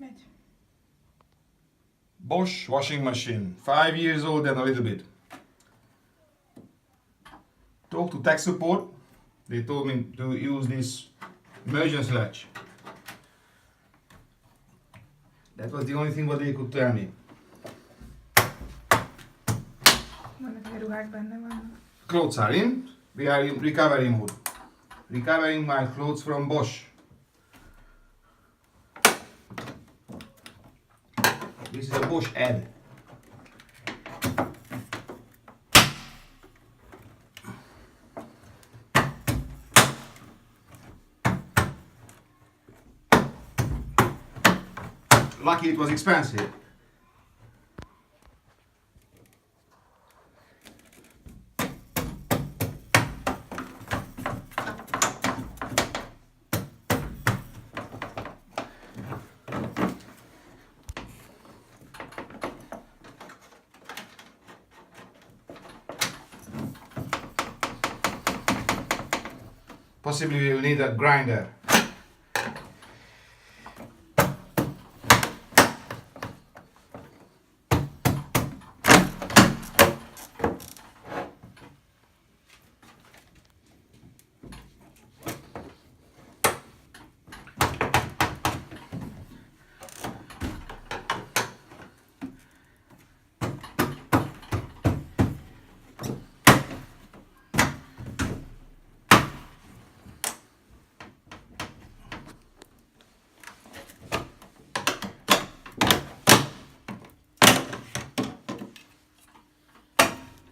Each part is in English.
Megy. Bosch Washing Machine, 5 years old and a little bit. Talked to tech support, they told me to use this emergency latch. That was the only thing what they could tell me. Vannak egy ruhák benne vannak. Clothes are in, we are in recovery mode. Recovering my clothes from Bosch. This is a Bosch ad. Lucky it was expensive. Possibly we will need a grinder.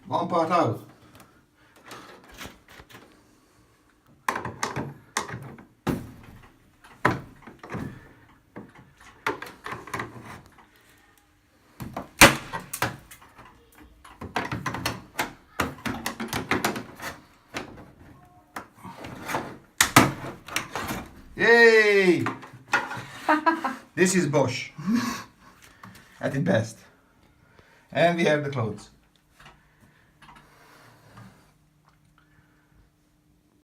One part out. Yay! This is Bosch at its best. And we have the clothes.